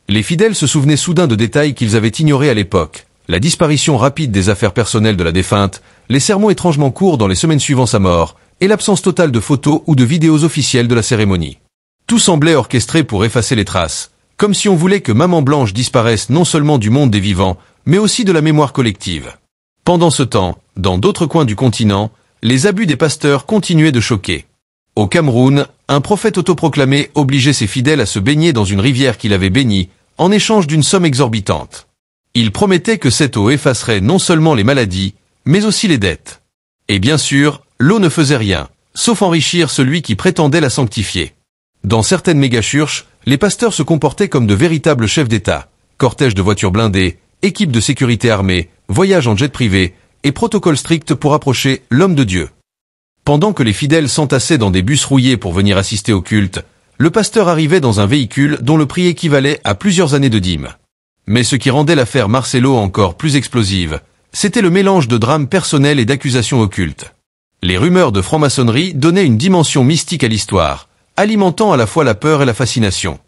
Les fidèles se souvenaient soudain de détails qu'ils avaient ignorés à l'époque. La disparition rapide des affaires personnelles de la défunte, les sermons étrangement courts dans les semaines suivant sa mort, et l'absence totale de photos ou de vidéos officielles de la cérémonie. Tout semblait orchestré pour effacer les traces, comme si on voulait que Maman Blanche disparaisse non seulement du monde des vivants, mais aussi de la mémoire collective. Pendant ce temps, dans d'autres coins du continent, les abus des pasteurs continuaient de choquer. Au Cameroun, un prophète autoproclamé obligeait ses fidèles à se baigner dans une rivière qu'il avait bénie, en échange d'une somme exorbitante. Il promettait que cette eau effacerait non seulement les maladies, mais aussi les dettes. Et bien sûr, l'eau ne faisait rien, sauf enrichir celui qui prétendait la sanctifier. Dans certaines méga-churches, les pasteurs se comportaient comme de véritables chefs d'État. Cortège de voitures blindées, équipe de sécurité armée, voyage en jet privé et protocole strict pour approcher l'homme de Dieu. Pendant que les fidèles s'entassaient dans des bus rouillés pour venir assister au culte, le pasteur arrivait dans un véhicule dont le prix équivalait à plusieurs années de dîmes. Mais ce qui rendait l'affaire Marcelo encore plus explosive, c'était le mélange de drames personnels et d'accusations occultes. Les rumeurs de franc-maçonnerie donnaient une dimension mystique à l'histoire, alimentant à la fois la peur et la fascination.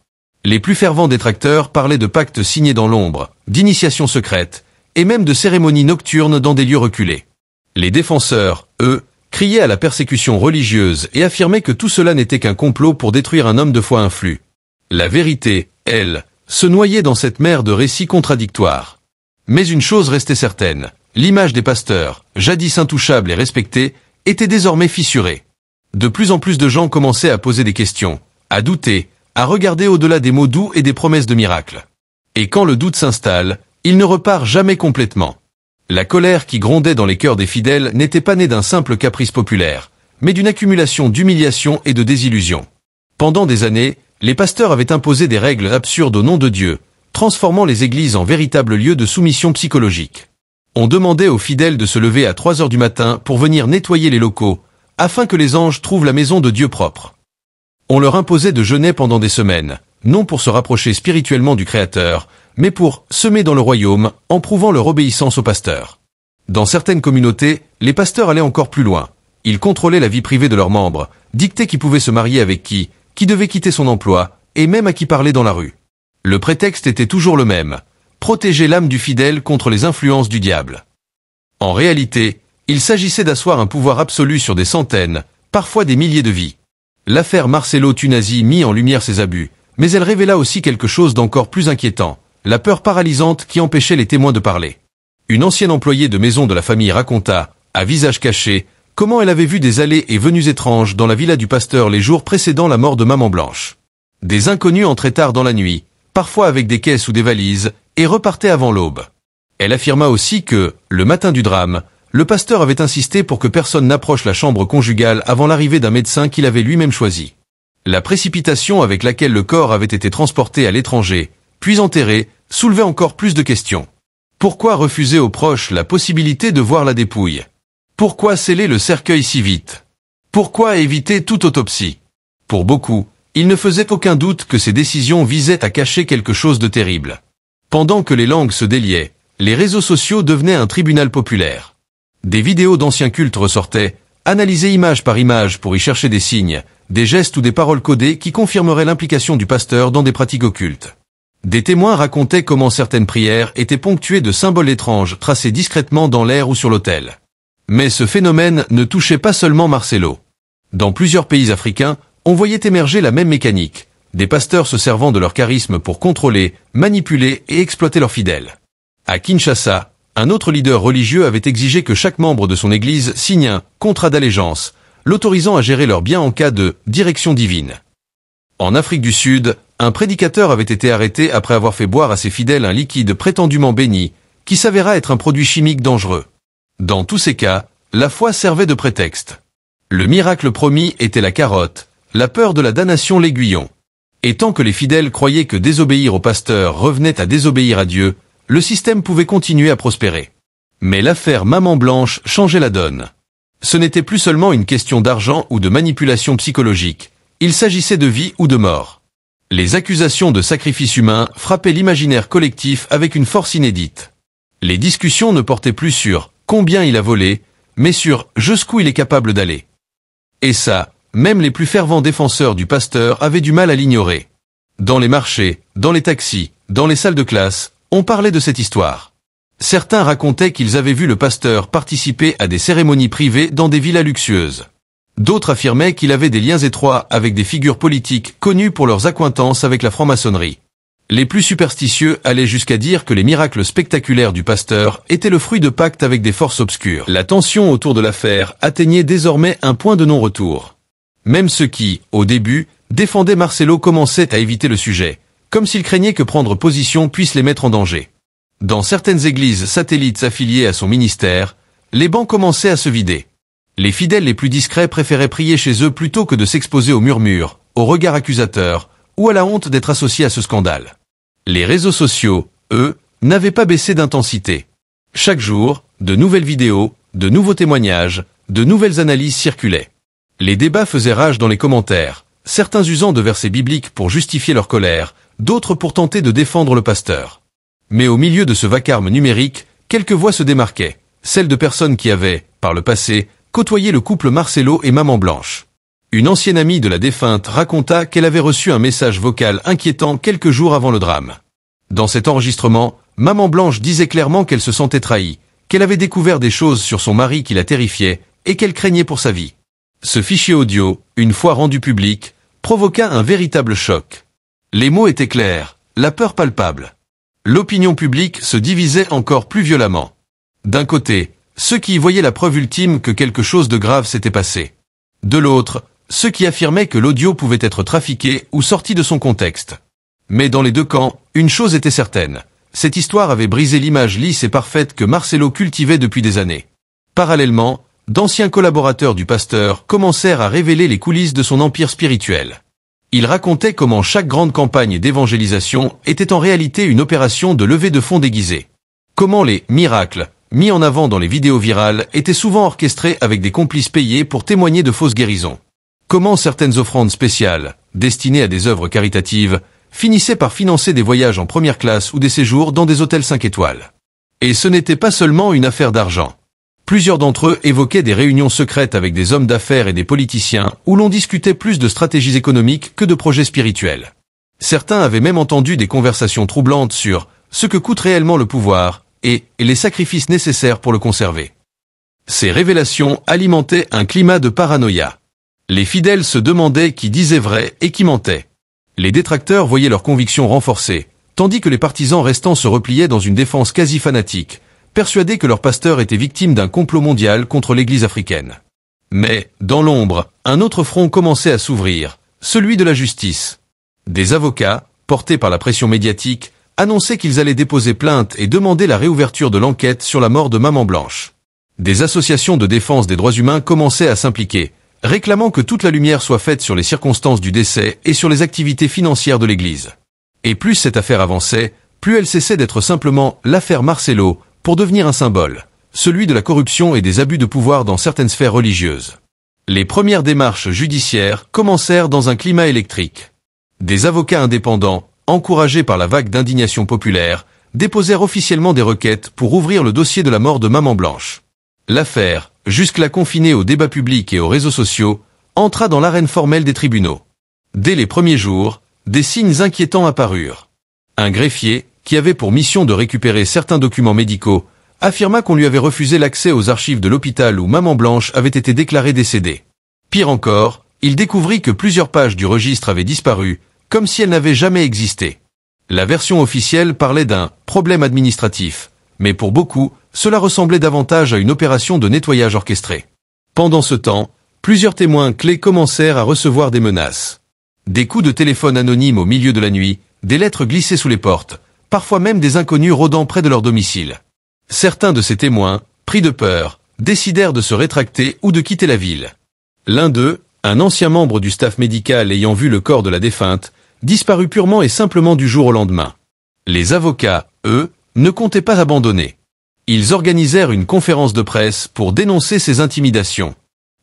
Les plus fervents détracteurs parlaient de pactes signés dans l'ombre, d'initiations secrètes, et même de cérémonies nocturnes dans des lieux reculés. Les défenseurs, eux, criaient à la persécution religieuse et affirmaient que tout cela n'était qu'un complot pour détruire un homme de foi influent. La vérité, elle, se noyait dans cette mer de récits contradictoires. Mais une chose restait certaine, l'image des pasteurs, jadis intouchables et respectés, était désormais fissurée. De plus en plus de gens commençaient à poser des questions, à douter, à regarder au-delà des mots doux et des promesses de miracles. Et quand le doute s'installe, il ne repart jamais complètement. La colère qui grondait dans les cœurs des fidèles n'était pas née d'un simple caprice populaire, mais d'une accumulation d'humiliation et de désillusion. Pendant des années, les pasteurs avaient imposé des règles absurdes au nom de Dieu, transformant les églises en véritables lieux de soumission psychologique. On demandait aux fidèles de se lever à 3 heures du matin pour venir nettoyer les locaux, afin que les anges trouvent la maison de Dieu propre. On leur imposait de jeûner pendant des semaines, non pour se rapprocher spirituellement du Créateur, mais pour semer dans le royaume en prouvant leur obéissance aux pasteurs. Dans certaines communautés, les pasteurs allaient encore plus loin. Ils contrôlaient la vie privée de leurs membres, dictaient qui pouvait se marier avec qui devait quitter son emploi, et même à qui parler dans la rue. Le prétexte était toujours le même, protéger l'âme du fidèle contre les influences du diable. En réalité, il s'agissait d'asseoir un pouvoir absolu sur des centaines, parfois des milliers de vies. L'affaire Marcelo Tunasi mit en lumière ces abus, mais elle révéla aussi quelque chose d'encore plus inquiétant, la peur paralysante qui empêchait les témoins de parler. Une ancienne employée de maison de la famille raconta, à visage caché, comment elle avait vu des allées et venues étranges dans la villa du pasteur les jours précédant la mort de Maman Blanche. Des inconnus entraient tard dans la nuit, parfois avec des caisses ou des valises, et repartaient avant l'aube. Elle affirma aussi que, le matin du drame, le pasteur avait insisté pour que personne n'approche la chambre conjugale avant l'arrivée d'un médecin qu'il avait lui-même choisi. La précipitation avec laquelle le corps avait été transporté à l'étranger, puis enterré, soulevait encore plus de questions. Pourquoi refuser aux proches la possibilité de voir la dépouille? Pourquoi sceller le cercueil si vite? Pourquoi éviter toute autopsie? Pour beaucoup, il ne faisait aucun doute que ces décisions visaient à cacher quelque chose de terrible. Pendant que les langues se déliaient, les réseaux sociaux devenaient un tribunal populaire. Des vidéos d'anciens cultes ressortaient, analysées image par image pour y chercher des signes, des gestes ou des paroles codées qui confirmeraient l'implication du pasteur dans des pratiques occultes. Des témoins racontaient comment certaines prières étaient ponctuées de symboles étranges tracés discrètement dans l'air ou sur l'autel. Mais ce phénomène ne touchait pas seulement Marcelo. Dans plusieurs pays africains, on voyait émerger la même mécanique, des pasteurs se servant de leur charisme pour contrôler, manipuler et exploiter leurs fidèles. À Kinshasa, un autre leader religieux avait exigé que chaque membre de son église signe un contrat d'allégeance, l'autorisant à gérer leurs biens en cas de direction divine. En Afrique du Sud, un prédicateur avait été arrêté après avoir fait boire à ses fidèles un liquide prétendument béni, qui s'avéra être un produit chimique dangereux. Dans tous ces cas, la foi servait de prétexte. Le miracle promis était la carotte, la peur de la damnation l'aiguillon. Et tant que les fidèles croyaient que désobéir au pasteur revenait à désobéir à Dieu, le système pouvait continuer à prospérer. Mais l'affaire Maman Blanche changeait la donne. Ce n'était plus seulement une question d'argent ou de manipulation psychologique, il s'agissait de vie ou de mort. Les accusations de sacrifice humain frappaient l'imaginaire collectif avec une force inédite. Les discussions ne portaient plus sur combien il a volé, mais sur jusqu'où il est capable d'aller. Et ça, même les plus fervents défenseurs du pasteur avaient du mal à l'ignorer. Dans les marchés, dans les taxis, dans les salles de classe, on parlait de cette histoire. Certains racontaient qu'ils avaient vu le pasteur participer à des cérémonies privées dans des villas luxueuses. D'autres affirmaient qu'il avait des liens étroits avec des figures politiques connues pour leurs accointances avec la franc-maçonnerie. Les plus superstitieux allaient jusqu'à dire que les miracles spectaculaires du pasteur étaient le fruit de pactes avec des forces obscures. La tension autour de l'affaire atteignait désormais un point de non-retour. Même ceux qui, au début, défendaient Marcelo commençaient à éviter le sujet, comme s'ils craignaient que prendre position puisse les mettre en danger. Dans certaines églises satellites affiliées à son ministère, les bancs commençaient à se vider. Les fidèles les plus discrets préféraient prier chez eux plutôt que de s'exposer aux murmures, aux regards accusateurs, ou à la honte d'être associés à ce scandale. Les réseaux sociaux, eux, n'avaient pas baissé d'intensité. Chaque jour, de nouvelles vidéos, de nouveaux témoignages, de nouvelles analyses circulaient. Les débats faisaient rage dans les commentaires, certains usant de versets bibliques pour justifier leur colère, d'autres pour tenter de défendre le pasteur. Mais au milieu de ce vacarme numérique, quelques voix se démarquaient, celles de personnes qui avaient, par le passé, côtoyé le couple Marcelo et Maman Blanche. Une ancienne amie de la défunte raconta qu'elle avait reçu un message vocal inquiétant quelques jours avant le drame. Dans cet enregistrement, Maman Blanche disait clairement qu'elle se sentait trahie, qu'elle avait découvert des choses sur son mari qui la terrifiaient et qu'elle craignait pour sa vie. Ce fichier audio, une fois rendu public, provoqua un véritable choc. Les mots étaient clairs, la peur palpable. L'opinion publique se divisait encore plus violemment. D'un côté, ceux qui y voyaient la preuve ultime que quelque chose de grave s'était passé. De l'autre, ceux qui affirmaient que l'audio pouvait être trafiqué ou sorti de son contexte. Mais dans les deux camps, une chose était certaine. Cette histoire avait brisé l'image lisse et parfaite que Marcelo cultivait depuis des années. Parallèlement, d'anciens collaborateurs du pasteur commencèrent à révéler les coulisses de son empire spirituel. Ils racontaient comment chaque grande campagne d'évangélisation était en réalité une opération de levée de fonds déguisée. Comment les miracles, mis en avant dans les vidéos virales, étaient souvent orchestrés avec des complices payés pour témoigner de fausses guérisons. Comment certaines offrandes spéciales, destinées à des œuvres caritatives, finissaient par financer des voyages en première classe ou des séjours dans des hôtels 5 étoiles. Et ce n'était pas seulement une affaire d'argent. Plusieurs d'entre eux évoquaient des réunions secrètes avec des hommes d'affaires et des politiciens où l'on discutait plus de stratégies économiques que de projets spirituels. Certains avaient même entendu des conversations troublantes sur ce que coûte réellement le pouvoir et les sacrifices nécessaires pour le conserver. Ces révélations alimentaient un climat de paranoïa. Les fidèles se demandaient qui disait vrai et qui mentait. Les détracteurs voyaient leurs convictions renforcées, tandis que les partisans restants se repliaient dans une défense quasi fanatique, persuadés que leur pasteur était victime d'un complot mondial contre l'Église africaine. Mais, dans l'ombre, un autre front commençait à s'ouvrir, celui de la justice. Des avocats, portés par la pression médiatique, annonçaient qu'ils allaient déposer plainte et demander la réouverture de l'enquête sur la mort de Maman Blanche. Des associations de défense des droits humains commençaient à s'impliquer, réclamant que toute la lumière soit faite sur les circonstances du décès et sur les activités financières de l'Église. Et plus cette affaire avançait, plus elle cessait d'être simplement l'affaire Marcelo, pour devenir un symbole, celui de la corruption et des abus de pouvoir dans certaines sphères religieuses. Les premières démarches judiciaires commencèrent dans un climat électrique. Des avocats indépendants, encouragés par la vague d'indignation populaire, déposèrent officiellement des requêtes pour ouvrir le dossier de la mort de Maman Blanche. L'affaire, jusque-là confinée aux débats publics et aux réseaux sociaux, entra dans l'arène formelle des tribunaux. Dès les premiers jours, des signes inquiétants apparurent. Un greffier, qui avait pour mission de récupérer certains documents médicaux, affirma qu'on lui avait refusé l'accès aux archives de l'hôpital où Maman Blanche avait été déclarée décédée. Pire encore, il découvrit que plusieurs pages du registre avaient disparu, comme si elles n'avaient jamais existé. La version officielle parlait d'un « problème administratif », mais pour beaucoup, cela ressemblait davantage à une opération de nettoyage orchestrée. Pendant ce temps, plusieurs témoins clés commencèrent à recevoir des menaces. Des coups de téléphone anonymes au milieu de la nuit, des lettres glissées sous les portes, parfois même des inconnus rôdant près de leur domicile. Certains de ces témoins, pris de peur, décidèrent de se rétracter ou de quitter la ville. L'un d'eux, un ancien membre du staff médical ayant vu le corps de la défunte, disparut purement et simplement du jour au lendemain. Les avocats, eux, ne comptaient pas abandonner. Ils organisèrent une conférence de presse pour dénoncer ces intimidations.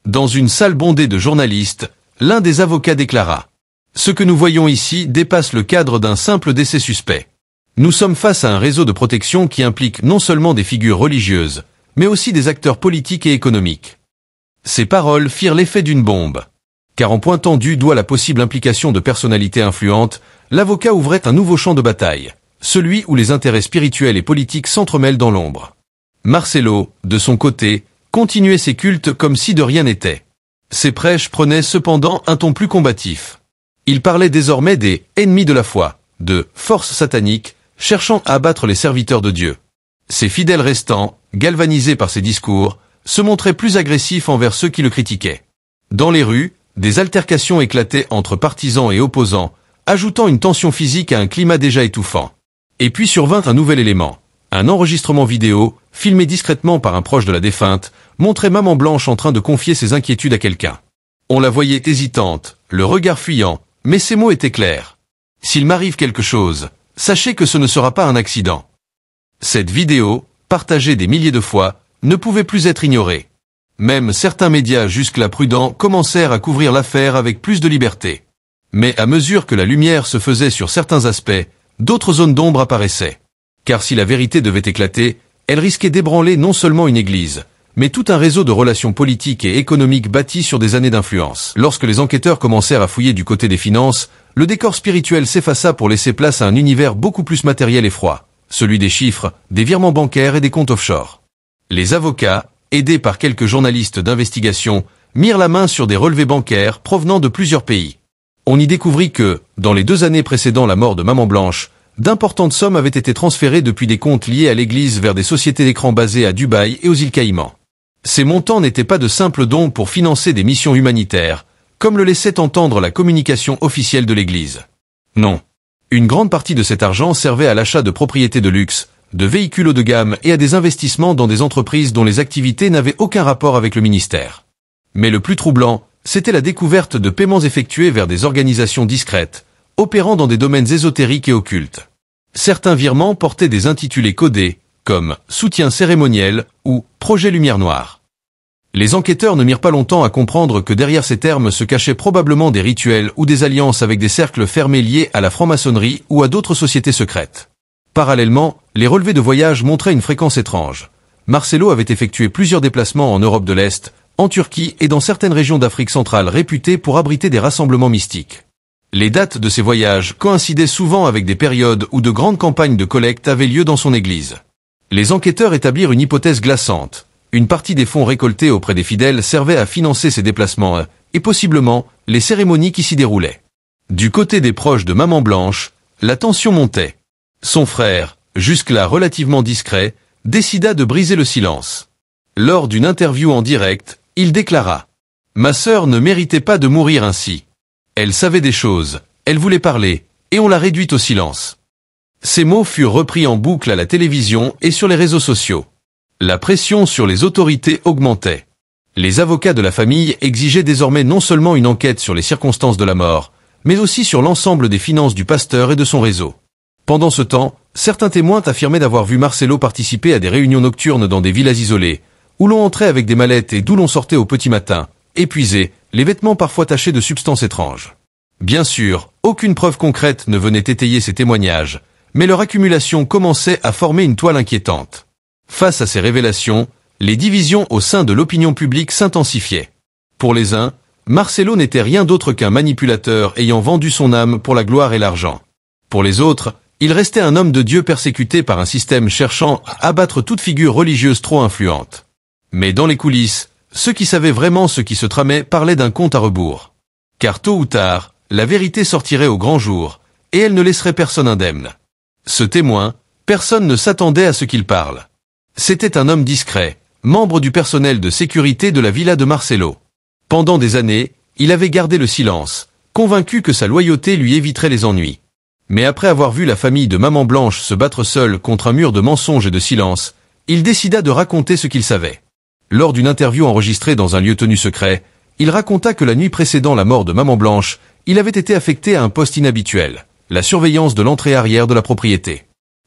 Dans une salle bondée de journalistes, l'un des avocats déclara « Ce que nous voyons ici dépasse le cadre d'un simple décès suspect. Nous sommes face à un réseau de protection qui implique non seulement des figures religieuses, mais aussi des acteurs politiques et économiques. » Ces paroles firent l'effet d'une bombe. Car en pointant du doigt la possible implication de personnalités influentes, l'avocat ouvrait un nouveau champ de bataille, celui où les intérêts spirituels et politiques s'entremêlent dans l'ombre. Marcelo, de son côté, continuait ses cultes comme si de rien n'était. Ses prêches prenaient cependant un ton plus combatif. Il parlait désormais des « ennemis de la foi », de « forces sataniques », cherchant à abattre les serviteurs de Dieu. Ses fidèles restants, galvanisés par ses discours, se montraient plus agressifs envers ceux qui le critiquaient. Dans les rues, des altercations éclataient entre partisans et opposants, ajoutant une tension physique à un climat déjà étouffant. Et puis survint un nouvel élément, Un enregistrement vidéo, filmé discrètement par un proche de la défunte, montrait Maman Blanche en train de confier ses inquiétudes à quelqu'un. On la voyait hésitante, le regard fuyant, mais ses mots étaient clairs. « S'il m'arrive quelque chose, sachez que ce ne sera pas un accident. » Cette vidéo, partagée des milliers de fois, ne pouvait plus être ignorée. Même certains médias jusque-là prudents commencèrent à couvrir l'affaire avec plus de liberté. Mais à mesure que la lumière se faisait sur certains aspects, d'autres zones d'ombre apparaissaient. Car si la vérité devait éclater, elle risquait d'ébranler non seulement une église, mais tout un réseau de relations politiques et économiques bâties sur des années d'influence. Lorsque les enquêteurs commencèrent à fouiller du côté des finances, le décor spirituel s'effaça pour laisser place à un univers beaucoup plus matériel et froid, celui des chiffres, des virements bancaires et des comptes offshore. Les avocats, aidés par quelques journalistes d'investigation, mirent la main sur des relevés bancaires provenant de plusieurs pays. On y découvrit que, dans les 2 années précédant la mort de Maman Blanche, d'importantes sommes avaient été transférées depuis des comptes liés à l'église vers des sociétés d'écran basées à Dubaï et aux îles Caïmans. Ces montants n'étaient pas de simples dons pour financer des missions humanitaires, comme le laissait entendre la communication officielle de l'église. Non. Une grande partie de cet argent servait à l'achat de propriétés de luxe, de véhicules haut de gamme et à des investissements dans des entreprises dont les activités n'avaient aucun rapport avec le ministère. Mais le plus troublant, c'était la découverte de paiements effectués vers des organisations discrètes, opérant dans des domaines ésotériques et occultes. Certains virements portaient des intitulés codés, comme « soutien cérémoniel » ou « projet lumière noire ». Les enquêteurs ne mirent pas longtemps à comprendre que derrière ces termes se cachaient probablement des rituels ou des alliances avec des cercles fermés liés à la franc-maçonnerie ou à d'autres sociétés secrètes. Parallèlement, les relevés de voyage montraient une fréquence étrange. Marcelo avait effectué plusieurs déplacements en Europe de l'Est, en Turquie et dans certaines régions d'Afrique centrale réputées pour abriter des rassemblements mystiques. Les dates de ces voyages coïncidaient souvent avec des périodes où de grandes campagnes de collecte avaient lieu dans son église. Les enquêteurs établirent une hypothèse glaçante. Une partie des fonds récoltés auprès des fidèles servait à financer ces déplacements et possiblement les cérémonies qui s'y déroulaient. Du côté des proches de Maman Blanche, la tension montait. Son frère, jusque-là relativement discret, décida de briser le silence. Lors d'une interview en direct, il déclara « Ma sœur ne méritait pas de mourir ainsi. Elle savait des choses, elle voulait parler, et on l'a réduite au silence. » Ces mots furent repris en boucle à la télévision et sur les réseaux sociaux. La pression sur les autorités augmentait. Les avocats de la famille exigeaient désormais non seulement une enquête sur les circonstances de la mort, mais aussi sur l'ensemble des finances du pasteur et de son réseau. Pendant ce temps, certains témoins affirmaient d'avoir vu Marcelo participer à des réunions nocturnes dans des villas isolées, où l'on entrait avec des mallettes et d'où l'on sortait au petit matin, épuisé, les vêtements parfois tachés de substances étranges. Bien sûr, aucune preuve concrète ne venait étayer ces témoignages, mais leur accumulation commençait à former une toile inquiétante. Face à ces révélations, les divisions au sein de l'opinion publique s'intensifiaient. Pour les uns, Marcelo n'était rien d'autre qu'un manipulateur ayant vendu son âme pour la gloire et l'argent. Pour les autres, il restait un homme de Dieu persécuté par un système cherchant à abattre toute figure religieuse trop influente. Mais dans les coulisses, ceux qui savaient vraiment ce qui se tramait parlaient d'un compte à rebours. Car tôt ou tard, la vérité sortirait au grand jour, et elle ne laisserait personne indemne. Ce témoin, personne ne s'attendait à ce qu'il parle. C'était un homme discret, membre du personnel de sécurité de la villa de Marcelo. Pendant des années, il avait gardé le silence, convaincu que sa loyauté lui éviterait les ennuis. Mais après avoir vu la famille de Maman Blanche se battre seule contre un mur de mensonges et de silence, il décida de raconter ce qu'il savait. Lors d'une interview enregistrée dans un lieu tenu secret, il raconta que la nuit précédant la mort de Maman Blanche, il avait été affecté à un poste inhabituel, la surveillance de l'entrée arrière de la propriété.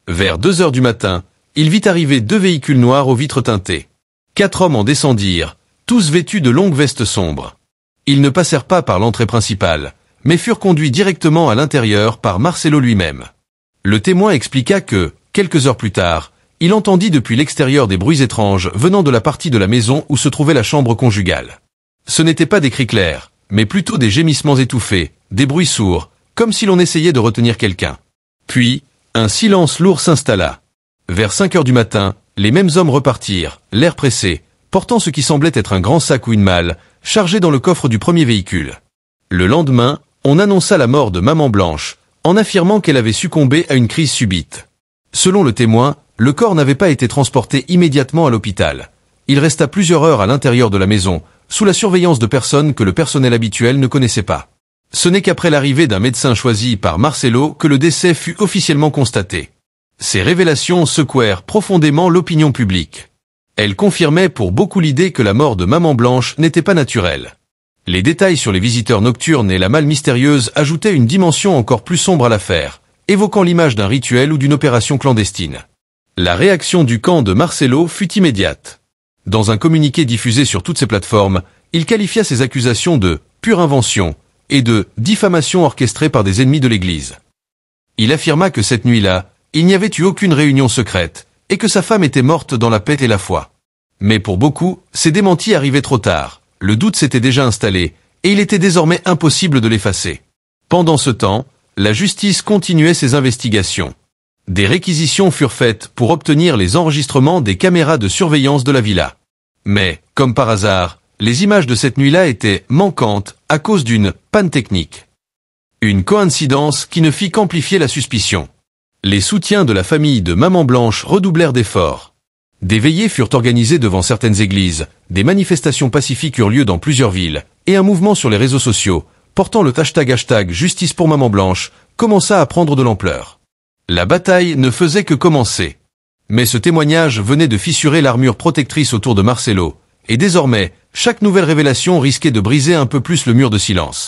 Vers 2 heures du matin, il vit arriver 2 véhicules noirs aux vitres teintées. 4 hommes en descendirent, tous vêtus de longues vestes sombres. Ils ne passèrent pas par l'entrée principale, mais furent conduits directement à l'intérieur par Marcelo lui-même. Le témoin expliqua que, quelques heures plus tard, il entendit depuis l'extérieur des bruits étranges venant de la partie de la maison où se trouvait la chambre conjugale. Ce n'étaient pas des cris clairs, mais plutôt des gémissements étouffés, des bruits sourds, comme si l'on essayait de retenir quelqu'un. Puis, un silence lourd s'installa. Vers 5 heures du matin, les mêmes hommes repartirent, l'air pressé, portant ce qui semblait être un grand sac ou une malle, chargé dans le coffre du premier véhicule. Le lendemain, on annonça la mort de Maman Blanche, en affirmant qu'elle avait succombé à une crise subite. Selon le témoin, le corps n'avait pas été transporté immédiatement à l'hôpital. Il resta plusieurs heures à l'intérieur de la maison, sous la surveillance de personnes que le personnel habituel ne connaissait pas. Ce n'est qu'après l'arrivée d'un médecin choisi par Marcelo que le décès fut officiellement constaté. Ces révélations secouèrent profondément l'opinion publique. Elles confirmaient pour beaucoup l'idée que la mort de Maman Blanche n'était pas naturelle. Les détails sur les visiteurs nocturnes et la malle mystérieuse ajoutaient une dimension encore plus sombre à l'affaire, évoquant l'image d'un rituel ou d'une opération clandestine. La réaction du camp de Marcelo fut immédiate. Dans un communiqué diffusé sur toutes ces plateformes, il qualifia ces accusations de « pure invention » et de « diffamation orchestrée par des ennemis de l'Église ». Il affirma que cette nuit-là, il n'y avait eu aucune réunion secrète, et que sa femme était morte dans la paix et la foi. Mais pour beaucoup, ces démentis arrivaient trop tard, le doute s'était déjà installé, et il était désormais impossible de l'effacer. Pendant ce temps, la justice continuait ses investigations. Des réquisitions furent faites pour obtenir les enregistrements des caméras de surveillance de la villa. Mais, comme par hasard, les images de cette nuit-là étaient manquantes à cause d'une panne technique. Une coïncidence qui ne fit qu'amplifier la suspicion. Les soutiens de la famille de Maman Blanche redoublèrent d'efforts. Des veillées furent organisées devant certaines églises, des manifestations pacifiques eurent lieu dans plusieurs villes, et un mouvement sur les réseaux sociaux, portant le hashtag Justice pour Maman Blanche, commença à prendre de l'ampleur. La bataille ne faisait que commencer. Mais ce témoignage venait de fissurer l'armure protectrice autour de Marcelo, et désormais, chaque nouvelle révélation risquait de briser un peu plus le mur de silence.